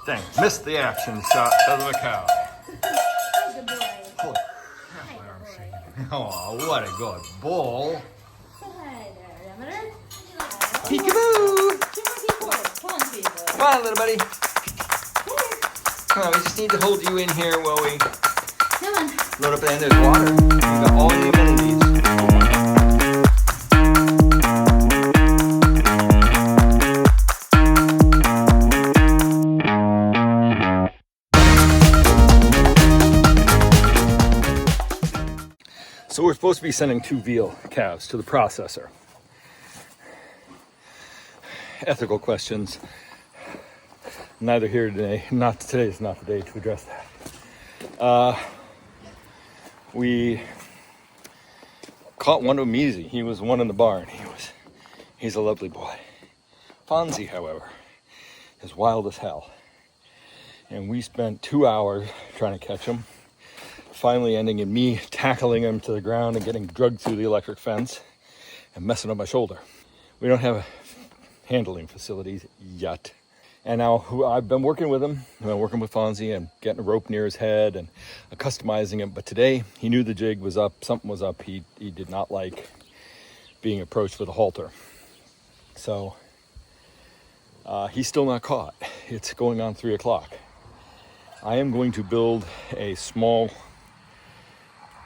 Dang, missed the action shot of the cow. Good boy. Holy crap, my arm's shaking. Oh, what a good ball. Hi there, Demeter. Peekaboo! Come on, Peekaboo. Come on, little buddy. Come on, we just need to hold you in here while we Come on. load up, and there's water. You've got all the amenities. So we're supposed to be sending 2 veal calves to the processor. Ethical questions. Neither here today. Today is not the day to address that. We caught one of them easy. He was one in the barn. He's a lovely boy. Fonzie, however, is wild as hell. And we spent 2 hours trying to catch him. Finally ending in me tackling him to the ground and getting drugged through the electric fence and messing up my shoulder. We don't have handling facilities yet. And now I've been working with him. I've been working with Fonzie and getting a rope near his head and customizing him. But today he knew the jig was up, something was up. He did not like being approached with a halter. So he's still not caught. It's going on 3 o'clock. I am going to build a small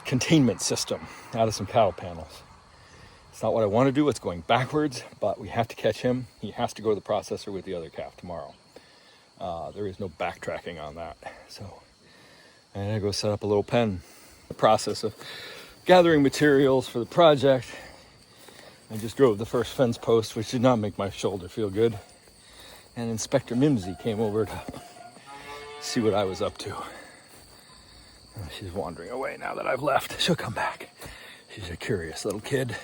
containment system out of some cattle panels. It's not what I want to do. It's going backwards, but we have to catch him. He has to go to the processor with the other calf tomorrow. There is no backtracking on that. So I'm going to go set up a little pen. The process of gathering materials for the project. I just drove the first fence post, which did not make my shoulder feel good. And Inspector Mimsy came over to see what I was up to. She's wandering away now that I've left. She'll come back. She's a curious little kid.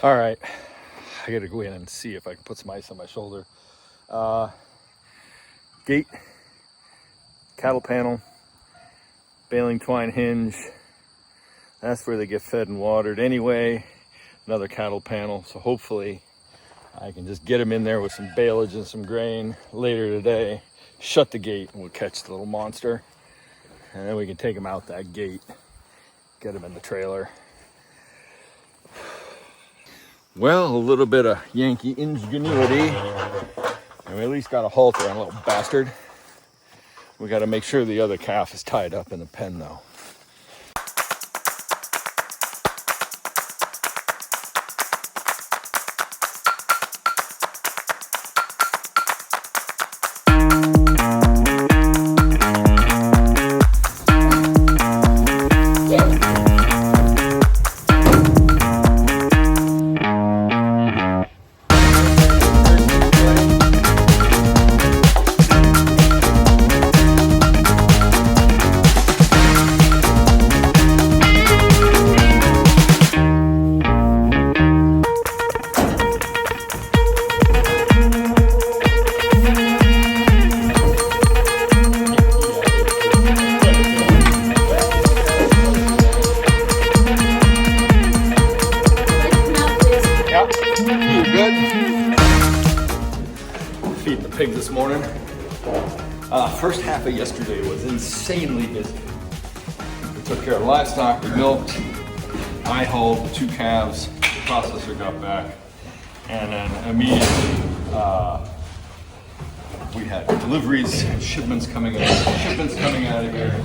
All right, I gotta go in and see if I can put some ice on my shoulder. Gate, cattle panel, baling twine hinge. That's where they get fed and watered anyway. Another cattle panel, so hopefully I can just get them in there with some baleage and some grain later today. Shut the gate and we'll catch the little monster. And then we can take them out that gate, get them in the trailer. Well, a little bit of Yankee ingenuity. And we at least got a halter on a little bastard. We got to make sure the other calf is tied up in the pen though. Feeding the pigs this morning. First half of yesterday was insanely busy. We took care of livestock, we milked, I hauled the 2 calves, the processor got back, and then immediately we had deliveries and shipments coming out of here.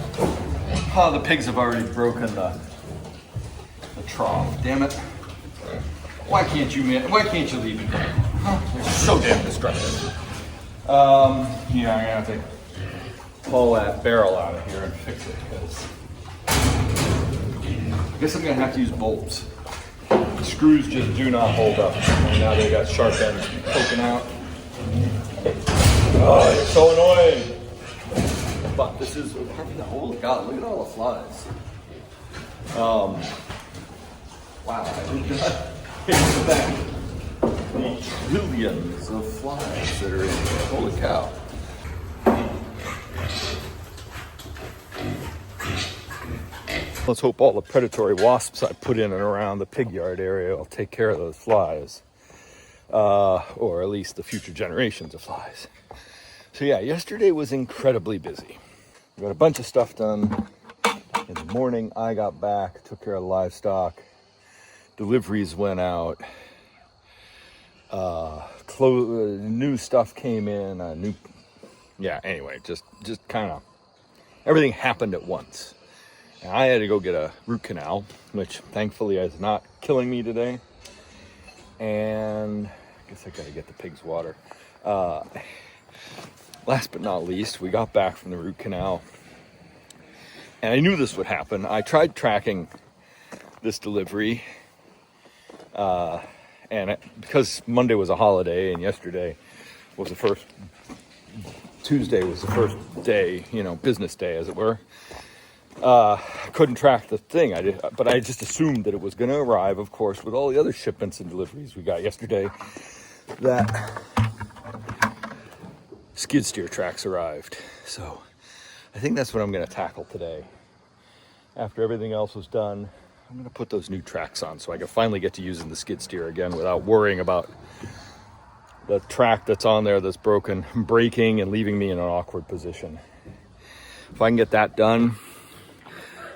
The pigs have already broken the trough. Damn it. Why can't you leave it there? They're so damn destructive. Yeah, I'm gonna have to pull that barrel out of here and fix it because I guess I'm gonna have to use bolts. The screws just do not hold up. And now they got sharp ends poking out. Oh, it's so annoying. But this is, holy God, look at all the flies. Wow, I did not expect the trillions of flies that are in here. Holy cow. Let's hope all the predatory wasps I put in and around the pig yard area will take care of those flies. Or at least the future generations of flies. So yeah, yesterday was incredibly busy. We got a bunch of stuff done. In the morning, I got back, took care of the livestock. Deliveries went out. New stuff came in. Anyway, just kind of everything happened at once. And I had to go get a root canal, which thankfully is not killing me today. And I guess I gotta get the pigs water. Last but not least, we got back from the root canal. And I knew this would happen. I tried tracking this delivery. Because Monday was a holiday and yesterday was the first, Tuesday was the first day, business day as it were. Couldn't track the thing. But I just assumed that it was going to arrive, of course, with all the other shipments and deliveries we got yesterday. That skid steer tracks arrived. So I think that's what I'm going to tackle today. After everything else was done, I'm going to put those new tracks on so I can finally get to using the skid steer again without worrying about the track that's on there that's broken, breaking and leaving me in an awkward position. If I can get that done,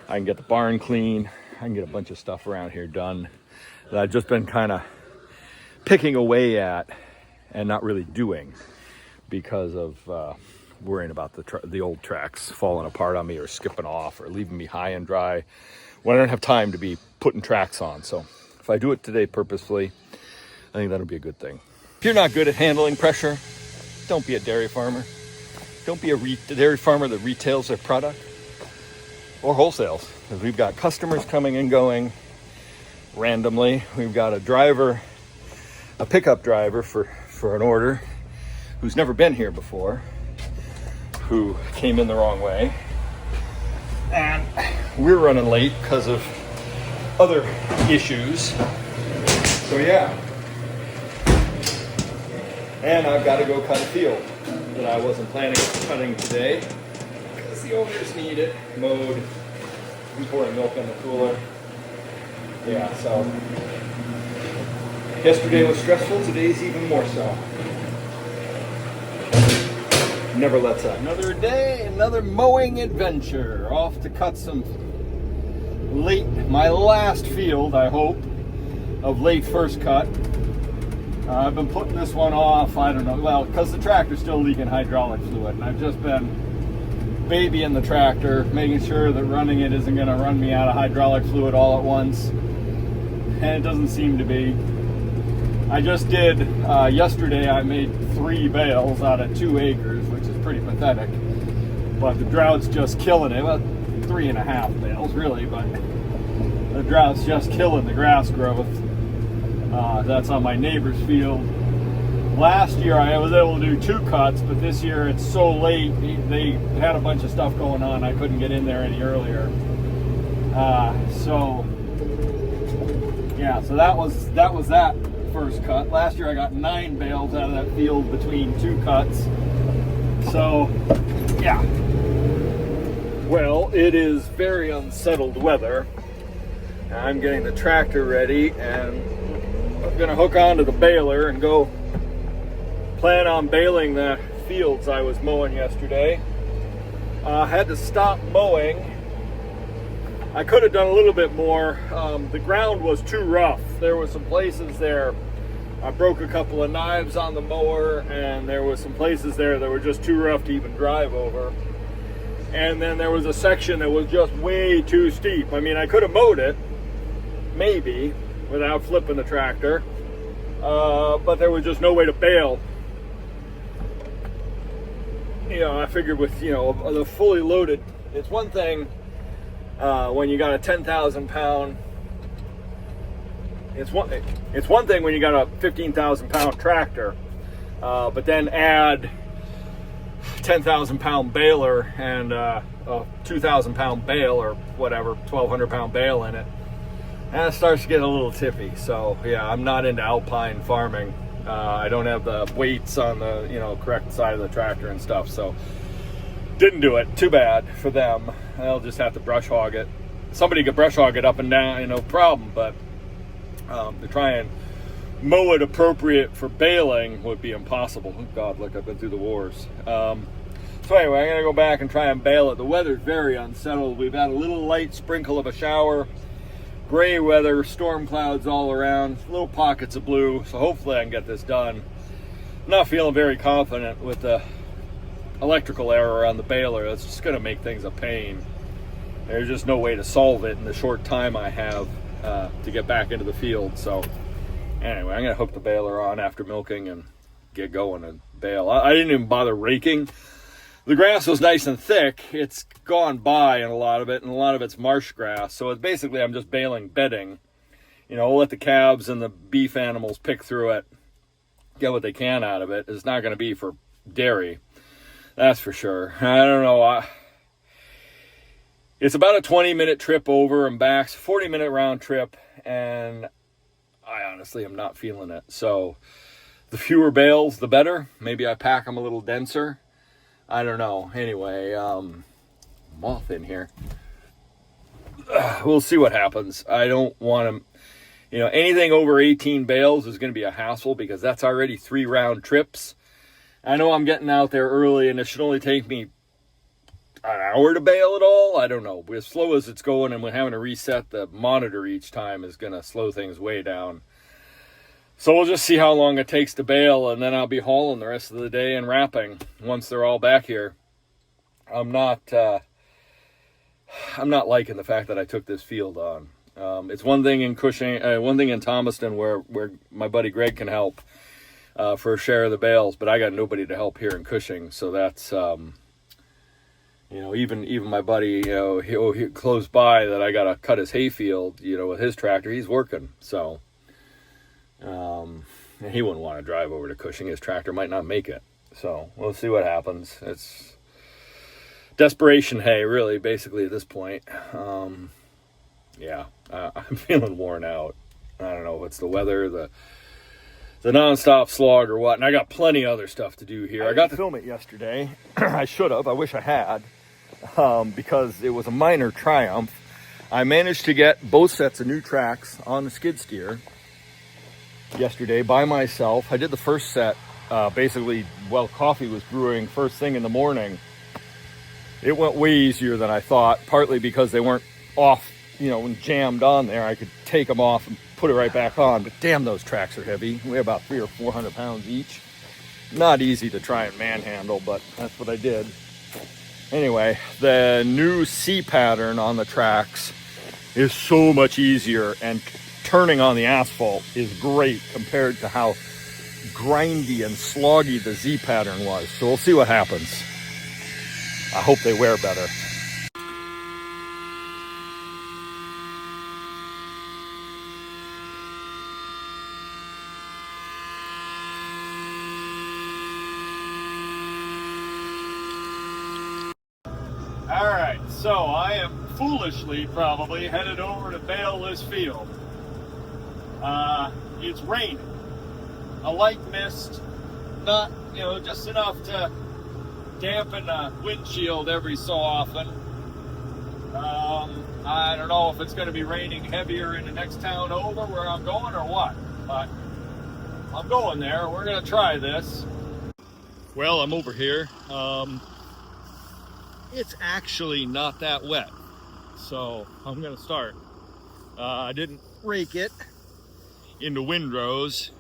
I can get the barn clean. I can get a bunch of stuff around here done that I've just been kind of picking away at and not really doing because of worrying about the old tracks falling apart on me or skipping off or leaving me high and dry when I don't have time to be putting tracks on. So if I do it today purposefully, I think that'll be a good thing. If you're not good at handling pressure, don't be a dairy farmer. Don't be a dairy farmer that retails their product or wholesales. Because we've got customers coming and going randomly. We've got a pickup driver for an order who's never been here before, who came in the wrong way. And we're running late because of other issues. So yeah. And I've got to go cut a field that I wasn't planning on cutting today because the owners need it mowed. I'm pouring milk in the cooler. Yeah, so yesterday was stressful, today's even more so. Never lets up. Another day, another mowing adventure. Off to cut some my last field, I hope, of late first cut. I've been putting this one off, I don't know, well, because the tractor's still leaking hydraulic fluid, and I've just been babying the tractor, making sure that running it isn't going to run me out of hydraulic fluid all at once, and it doesn't seem to be. I just did, yesterday I made 3 bales out of 2 acres, which is pretty pathetic, but the drought's just killing it. Well, 3.5 bales really, but the drought's just killing the grass growth. That's on my neighbor's field. Last year I was able to do 2 cuts, but this year it's so late, they had a bunch of stuff going on, I couldn't get in there any earlier. So that was that first cut. Last year I got 9 bales out of that field between 2 cuts. So yeah. Well, it is very unsettled weather. I'm getting the tractor ready and I'm gonna hook onto the baler and go plan on baling the fields I was mowing yesterday. Had to stop mowing. I could have done a little bit more. The ground was too rough. There were some places there. I broke a couple of knives on the mower, and there were some places there that were just too rough to even drive over. And then there was a section that was just way too steep. I mean, I could have mowed it, maybe, without flipping the tractor, but there was just no way to bale. I figured with, the fully loaded, it's one thing when you got a 10,000 pound, it's one thing when you got a 15,000 pound tractor, but then add 10,000 pound baler and a 2,000 pound bale or whatever, 1,200 pound bale in it, and it starts to get a little tippy. So yeah, I'm not into alpine farming. I don't have the weights on the correct side of the tractor and stuff, so didn't do it. Too bad for them. They'll just have to brush hog it. Somebody could brush hog it up and down, no problem, but to try and mow it appropriate for baling would be impossible. Oh God, look, I've been through the wars. So anyway, I'm gonna go back and try and bale it. The weather's very unsettled. We've had a little light sprinkle of a shower, gray weather, storm clouds all around, little pockets of blue. So hopefully I can get this done. I'm not feeling very confident with the electrical error on the baler. That's just gonna make things a pain. There's just no way to solve it in the short time I have to get back into the field. So anyway, I'm gonna hook the baler on after milking and get going and bale. I didn't even bother raking. The grass was nice and thick. It's gone by in a lot of it, and a lot of it's marsh grass. So it's basically, I'm just baling bedding. You know, we'll let the calves and the beef animals pick through it, get what they can out of it. It's not going to be for dairy, that's for sure. I don't know. It's about a 20-minute trip over and back, 40-minute round trip, and I honestly am not feeling it. So the fewer bales, the better. Maybe I pack them a little denser. I don't know. Anyway, moth in here. We'll see what happens. I don't want to, you know, anything over 18 bales is going to be a hassle because that's already 3 round trips. I know I'm getting out there early and it should only take me an hour to bale it all. I don't know. As slow as it's going and when having to reset the monitor each time is going to slow things way down. So we'll just see how long it takes to bale, and then I'll be hauling the rest of the day and wrapping once they're all back here. I'm not liking the fact that I took this field on. It's one thing in Cushing, one thing in Thomaston where my buddy Greg can help for a share of the bales, but I got nobody to help here in Cushing. So that's you know, even my buddy, you know, he close by that I got to cut his hayfield, you know, with his tractor. He's working, so. And he wouldn't want to drive over to Cushing. His tractor might not make it. So we'll see what happens. It's desperation hay, really, basically, at this point. Yeah, I'm feeling worn out. I don't know if it's the weather, the nonstop slog or what. And I got plenty of other stuff to do here. I got to film it yesterday. I should have. I wish I had. Because it was a minor triumph. I managed to get both sets of new tracks on the skid steer yesterday by myself. I did the first set basically while coffee was brewing first thing in the morning. It went way easier than I thought, partly because they weren't off, you know, and jammed on there. I could take them off and put it right back on, but damn, those tracks are heavy. Weigh about 300 or 400 pounds each. Not easy to try and manhandle, but that's what I did. Anyway, the new C pattern on the tracks is so much easier, and turning on the asphalt is great compared to how grindy and sloggy the Z pattern was. So we'll see what happens. I hope they wear better. All right, so I am foolishly probably headed over to bale this field. It's raining. A light mist, not, you know, just enough to dampen the windshield every so often. I don't know if it's going to be raining heavier in the next town over where I'm going or what, but I'm going there. We're going to try this. Well, I'm over here. It's actually not that wet, so I'm going to start. I didn't rake it into windrows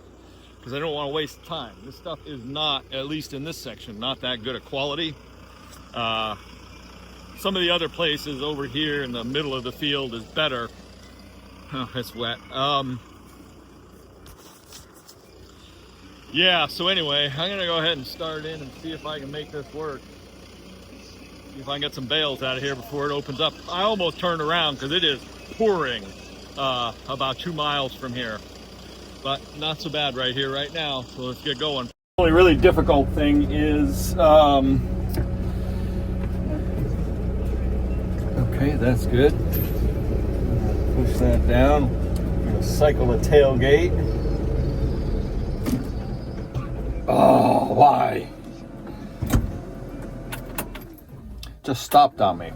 because I don't want to waste time. This stuff is not, at least in this section, not that good a quality. Some of the other places over here in the middle of the field is better. Oh, it's wet. Yeah, so anyway, I'm gonna go ahead and start in and see if I can make this work. See if I can get some bales out of here before it opens up. I almost turned around because it is pouring about 2 miles from here. But not so bad right here, right now. So let's get going. The only really difficult thing is, okay, that's good. Push that down. I'm gonna cycle the tailgate. Oh, why? Just stopped on me.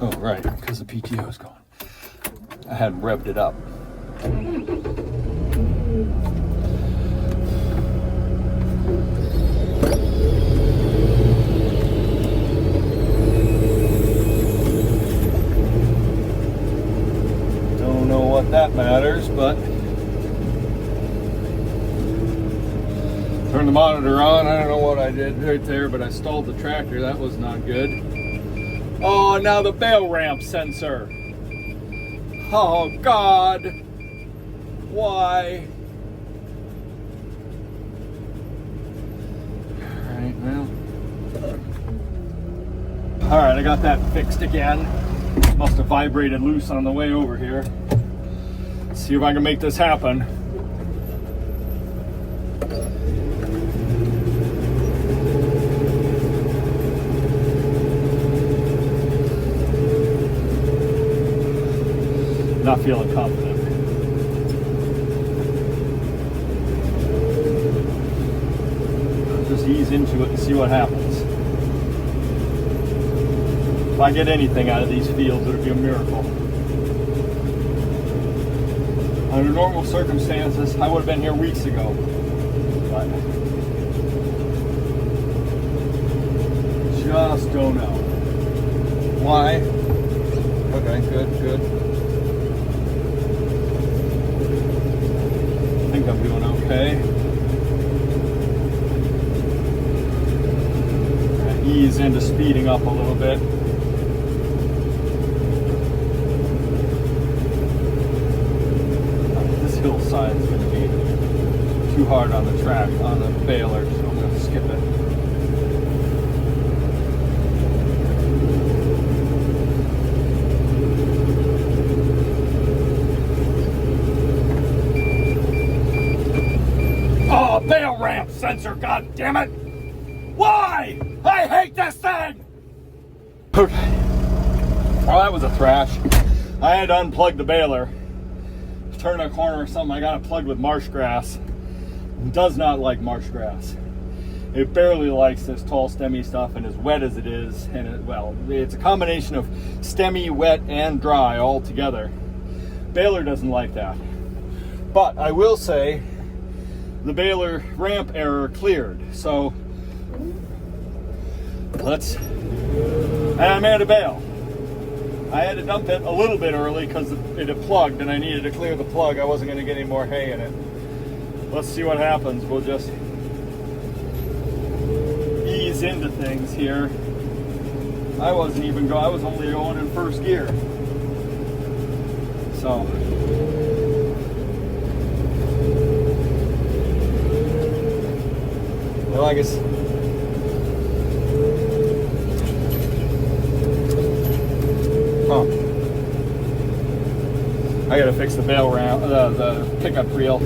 Oh, right, because the PTO is going. I hadn't revved it up. Don't know what that matters, but turn the monitor on. I don't know what I did right there, but I stalled the tractor. That was not good. Oh, now the bail ramp sensor. Oh, God. Why? Alright, well. Alright, I got that fixed again. Must have vibrated loose on the way over here. Let's see if I can make this happen. Not feeling confident. Just ease into it and see what happens. If I get anything out of these fields, it'll be a miracle. Under normal circumstances, I would have been here weeks ago. But just don't know. Why? Okay, good. I think I'm doing okay. Ease into speeding up a little bit. This hillside is going to be too hard on the track, on the baler, so I'm going to skip it. Oh, bail ramp sensor, god damn it! Why? I hate this thing! Okay. Well, that was a thrash. I had to unplug the baler. Turn a corner or something, I got it plugged with marsh grass. It does not like marsh grass. It barely likes this tall stemmy stuff, and as wet as it is, and well, it's a combination of stemmy, wet, and dry all together. Baler doesn't like that. But I will say, the baler ramp error cleared. So and I made a bail. I had to dump it a little bit early because it had plugged and I needed to clear the plug. I wasn't going to get any more hay in it. Let's see what happens. We'll just ease into things here. I wasn't even going, I was only going in first gear. So well, I guess I gotta fix the bail ramp, the pickup reel.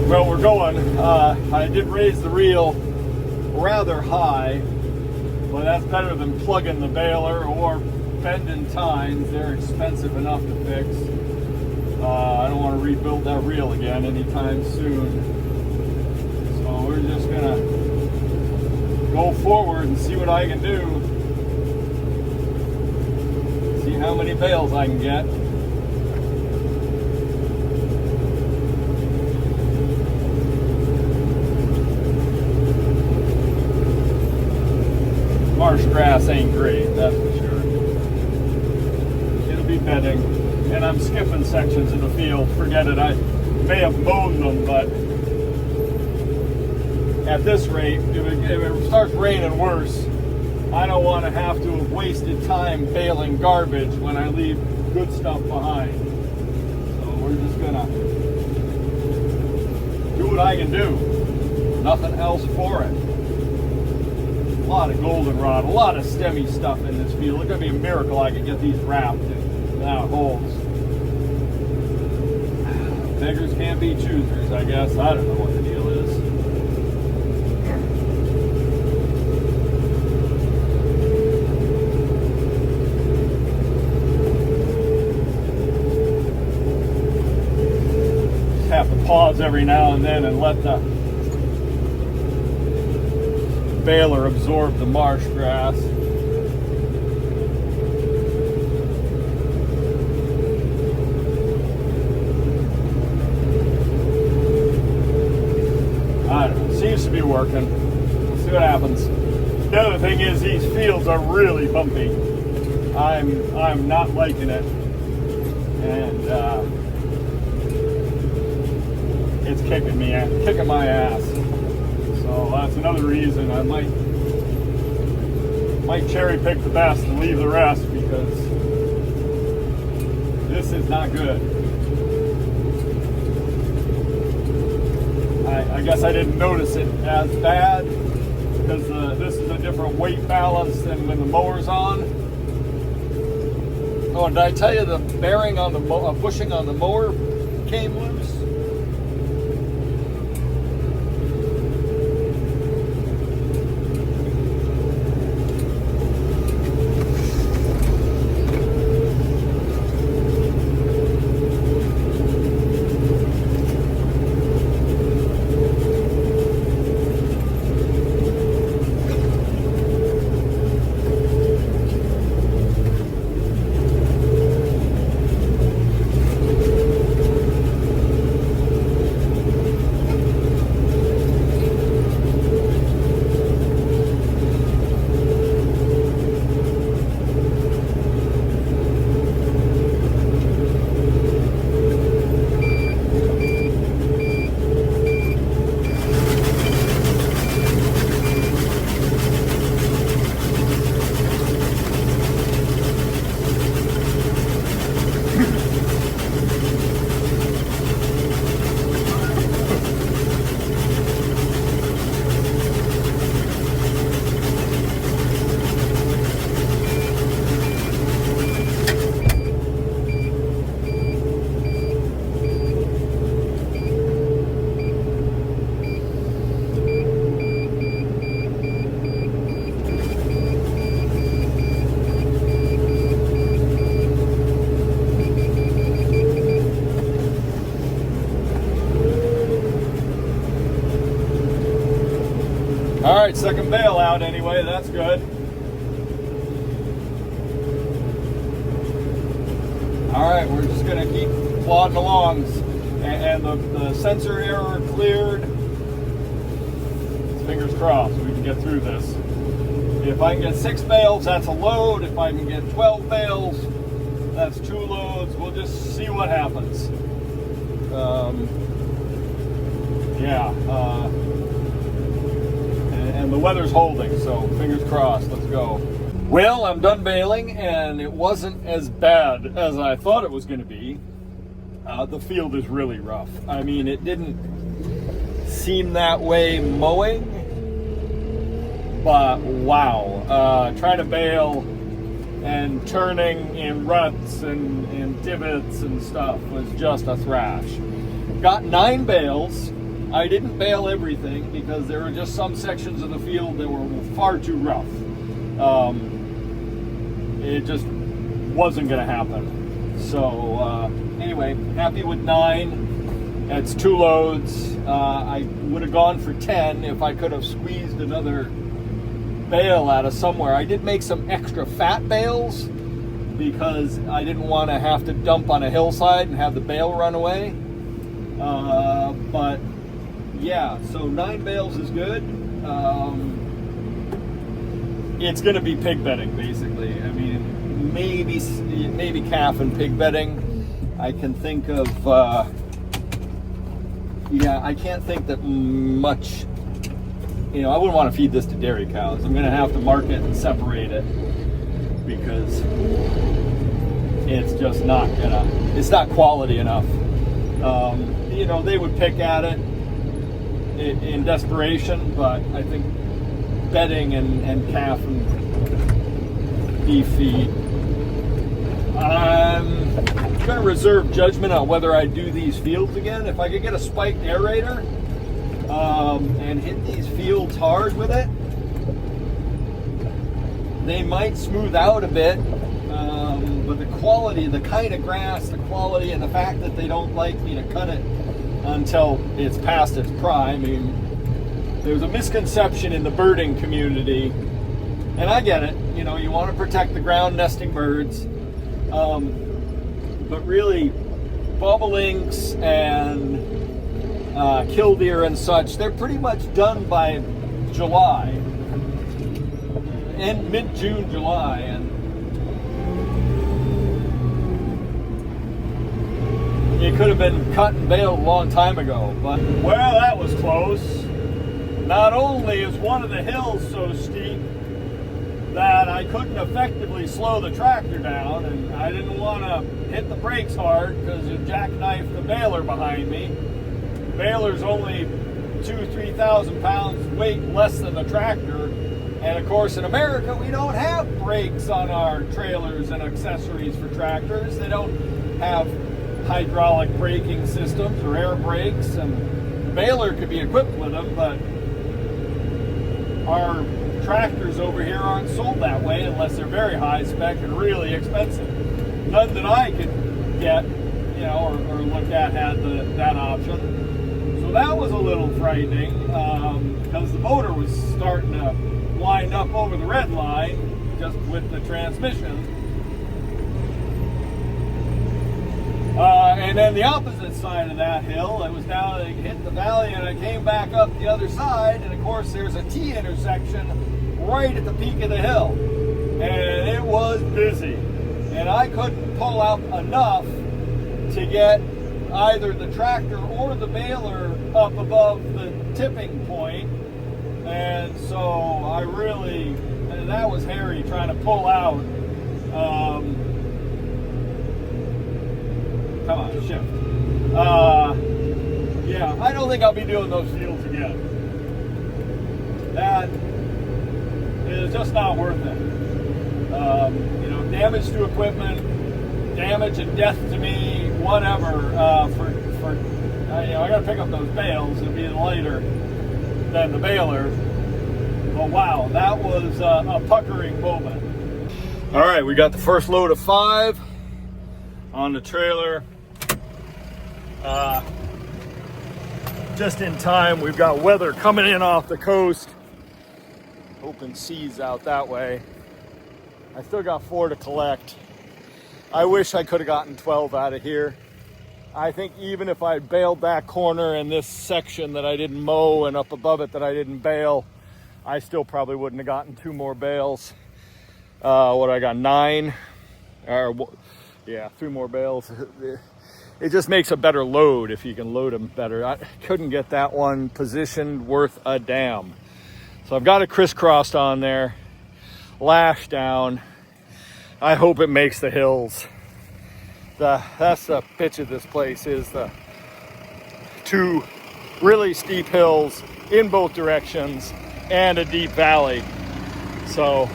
Well, we're going. I did raise the reel rather high, but that's better than plugging the baler or bending tines. They're expensive enough to fix. I don't want to rebuild that reel again anytime soon. So we're just gonna go forward and see what I can do. See how many bales I can get. Marsh grass ain't great, that's for sure. It'll be bedding, and I'm skipping sections of the field. Forget it, I may have mowed them, but at this rate, if it starts raining worse, I don't want to have to have wasted time baling garbage when I leave good stuff behind. So we're just gonna do what I can do. Nothing else for it. A lot of goldenrod, a lot of stemmy stuff in this field. It's gonna be a miracle I can get these wrapped without holes. Beggars can't be choosers, I guess. I don't know what the deal is. Just have to pause every now and then and let the baler absorb the marsh grass. working. We'll see what happens. The other thing is these fields are really bumpy. I'm not liking it, and it's kicking my ass. So that's another reason I might cherry pick the best and leave the rest, because this is not good. I guess I didn't notice it as bad because this is a different weight balance than when the mower's on. Oh, did I tell you the bearing on the bushing on the mower came loose? All right, second bale out anyway, that's good. All right, we're just gonna keep plodding along, and the sensor error cleared. Fingers crossed we can get through this. If I can get 6 bales, that's a load. If I can get 12 bales, that's 2 loads. We'll just see what happens. And the weather's holding, so fingers crossed. Let's go. Well, I'm done baling, and it wasn't as bad as I thought it was going to be. The field is really rough. I mean, it didn't seem that way mowing, but wow. Trying to bale and turning in ruts and divots and stuff was just a thrash. Got 9 bales. I didn't bale everything because there were just some sections of the field that were far too rough. It just wasn't going to happen. So anyway, happy with 9. That's 2 loads. I would have gone for 10 if I could have squeezed another bale out of somewhere. I did make some extra fat bales because I didn't want to have to dump on a hillside and have the bale run away. But yeah, so 9 bales is good. It's going to be pig bedding, basically. I mean, maybe calf and pig bedding. I can think of, I can't think that much. You know, I wouldn't want to feed this to dairy cows. I'm going to have to mark it and separate it because it's just it's not quality enough. You know, they would pick at it in desperation, but I think bedding and calf and beef feed, I'm going to reserve judgment on whether I do these fields again. If I could get a spiked aerator and hit these fields hard with it, they might smooth out a bit, but the quality, the kind of grass, the quality, and the fact that they don't like me to cut it until it's past its prime. I mean, there's a misconception in the birding community, and I get it. You know, you want to protect the ground nesting birds, but really, bobolinks and killdeer and such, they're pretty much done by July, and mid-June, July, and it could have been cut and baled a long time ago. But well, that was close. Not only is one of the hills so steep that I couldn't effectively slow the tractor down, and I didn't want to hit the brakes hard because it jackknifed the baler behind me. The baler's only 2,000-3,000 pounds weight less than the tractor, and of course in America we don't have brakes on our trailers and accessories for tractors. They don't have hydraulic braking systems or air brakes, and the baler could be equipped with them, but our tractors over here aren't sold that way unless they're very high spec and really expensive. None that I could get, you know, or look at had that option. So that was a little frightening because the motor was starting to wind up over the red line just with the transmission. And then the opposite side of that hill, it was down, it hit the valley, and I came back up the other side, and of course there's a T intersection right at the peak of the hill, and it was busy, and I couldn't pull out enough to get either the tractor or the baler up above the tipping point, and so I really, that was hairy trying to pull out. Come on, shift. Yeah, I don't think I'll be doing those fields again. That is just not worth it. You know, damage to equipment, damage and death to me, whatever. You know, I got to pick up those bales and be lighter than the baler. But wow, that was a puckering moment. All right, we got the first load of 5 on the trailer. Just in time. We've got weather coming in off the coast. Open seas out that way. I still got 4 to collect. I wish I could have gotten 12 out of here. I think even if I bailed that corner and this section that I didn't mow and up above it that I didn't bale, I still probably wouldn't have gotten 2 more bales. What I got, 9? Yeah, 3 more bales. It just makes a better load if you can load them better. I couldn't get that one positioned worth a damn. So I've got it crisscrossed on there, lashed down. I hope it makes the hills. That's the pitch of this place, is the 2 really steep hills in both directions and a deep valley. So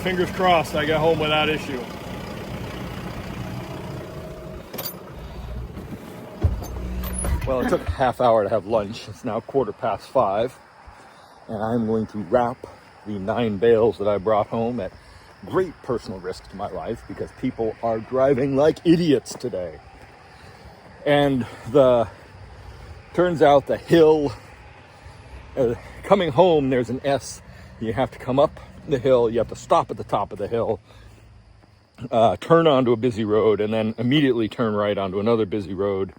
fingers crossed I get home without issue. Well, it took a half hour to have lunch. It's now 5:15, and I'm going to wrap the 9 bales that I brought home at great personal risk to my life because people are driving like idiots today. And turns out the hill, coming home, there's an S. You have to come up the hill, you have to stop at the top of the hill, turn onto a busy road, and then immediately turn right onto another busy road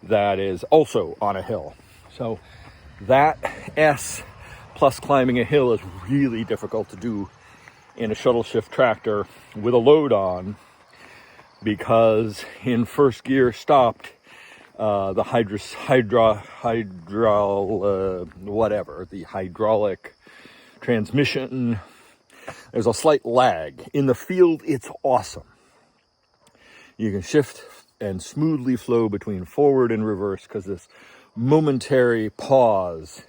that is also on a hill. So that S plus climbing a hill is really difficult to do in a shuttle shift tractor with a load on, because in first gear stopped, the hydraulic transmission, there's a slight lag. In the field, it's awesome. You can shift and smoothly flow between forward and reverse because this momentary pause,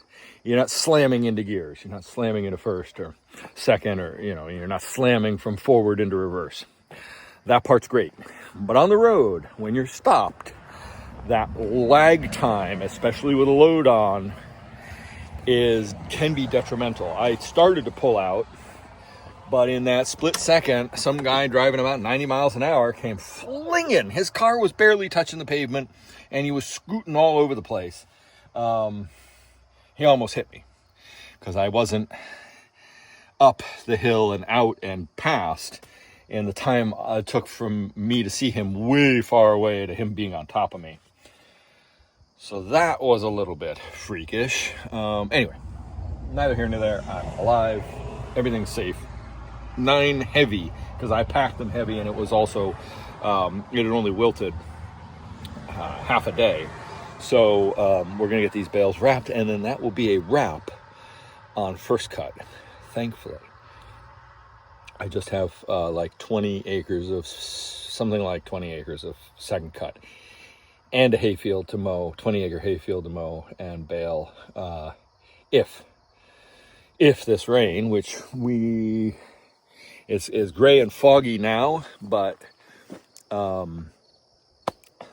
you're not slamming into gears, you're not slamming into first or second, or you're not slamming from forward into reverse. That part's great. But on the road, when you're stopped, that lag time, especially with a load on, can be detrimental. I started to pull out, but in that split second, some guy driving about 90 miles an hour came flinging. His car was barely touching the pavement, and he was scooting all over the place. He almost hit me because I wasn't up the hill and out and past, and the time it took from me to see him way far away to him being on top of me. So that was a little bit freakish. Anyway, neither here nor there. I'm alive. Everything's safe. 9 heavy, because I packed them heavy, and it was also, it had only wilted half a day. So we're going to get these bales wrapped, and then that will be a wrap on first cut, thankfully. I just have like 20 acres of, something like 20 acres of second cut, and a hayfield to mow, 20-acre hayfield to mow and bale, if this rain, which it's gray and foggy now, but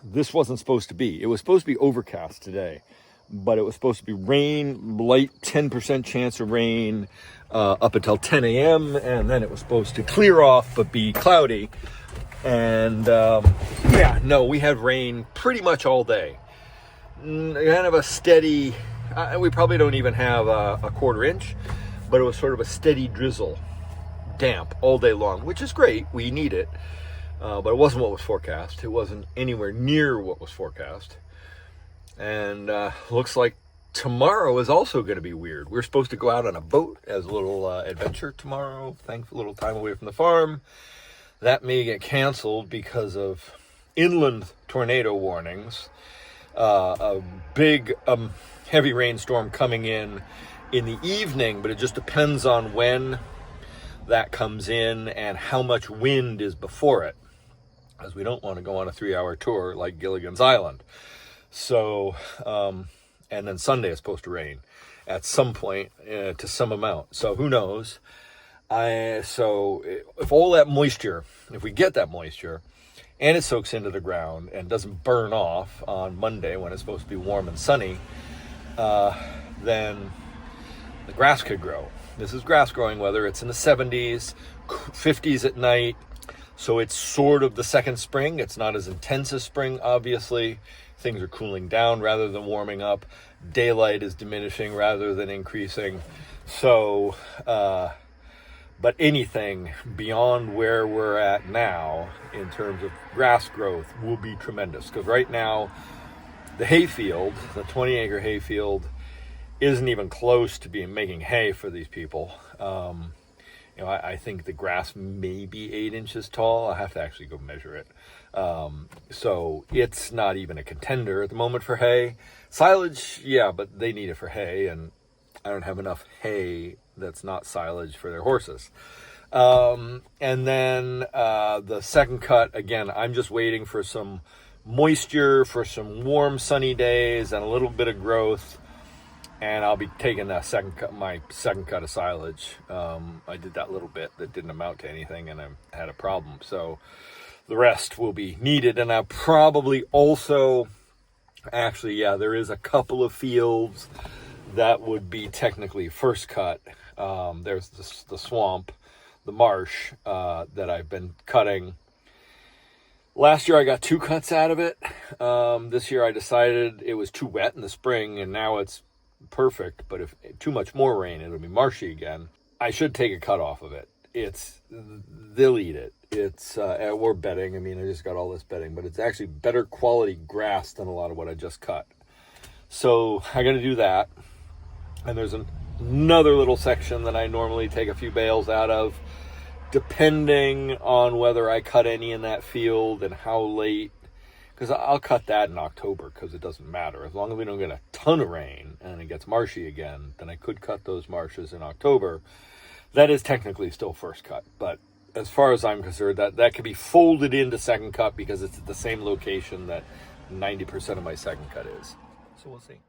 this wasn't supposed to be. It was supposed to be overcast today, but it was supposed to be rain, light 10% chance of rain up until 10 a.m. And then it was supposed to clear off but be cloudy. And yeah, no, we had rain pretty much all day. Kind of a steady, we probably don't even have a quarter inch, but it was sort of a steady drizzle, damp all day long, which is great. We need it. But it wasn't what was forecast. It wasn't anywhere near what was forecast. And looks like tomorrow is also going to be weird. We're supposed to go out on a boat as a little adventure tomorrow. Thanks for a little time away from the farm. That may get canceled because of inland tornado warnings. A big heavy rainstorm coming in the evening, but it just depends on when that comes in and how much wind is before it, as we don't want to go on a 3-hour tour like Gilligan's Island. So, and then Sunday is supposed to rain at some point to some amount. So who knows? So if all that moisture, if we get that moisture and it soaks into the ground and doesn't burn off on Monday when it's supposed to be warm and sunny, then the grass could grow. This is grass growing weather. It's in the 70s, 50s at night. So it's sort of the second spring. It's not as intense as spring, obviously. Things are cooling down rather than warming up. Daylight is diminishing rather than increasing. So, but anything beyond where we're at now in terms of grass growth will be tremendous. Because right now, the hayfield, the 20-acre hayfield, isn't even close to making hay for these people. You know, I think the grass may be 8 inches tall. I have to actually go measure it. So it's not even a contender at the moment for hay. Silage, yeah, but they need it for hay, and I don't have enough hay that's not silage for their horses. And then the second cut, again, I'm just waiting for some moisture, for some warm sunny days and a little bit of growth. And I'll be taking that my second cut of silage. I did that little bit that didn't amount to anything, and I had a problem. So the rest will be needed. And I'll probably also, actually, yeah, there is a couple of fields that would be technically first cut. There's the swamp, the marsh that I've been cutting. Last year I got 2 cuts out of it. This year I decided it was too wet in the spring, and now it's perfect, but if too much more rain, it'll be marshy again. I should take a cut off of it. They'll eat it. We're bedding. I mean, I just got all this bedding, but it's actually better quality grass than a lot of what I just cut. So I got to do that. And there's another little section that I normally take a few bales out of, depending on whether I cut any in that field and how late. Because I'll cut that in October because it doesn't matter. As long as we don't get a ton of rain and it gets marshy again, then I could cut those marshes in October. That is technically still first cut. But as far as I'm concerned, that could be folded into second cut because it's at the same location that 90% of my second cut is. So we'll see.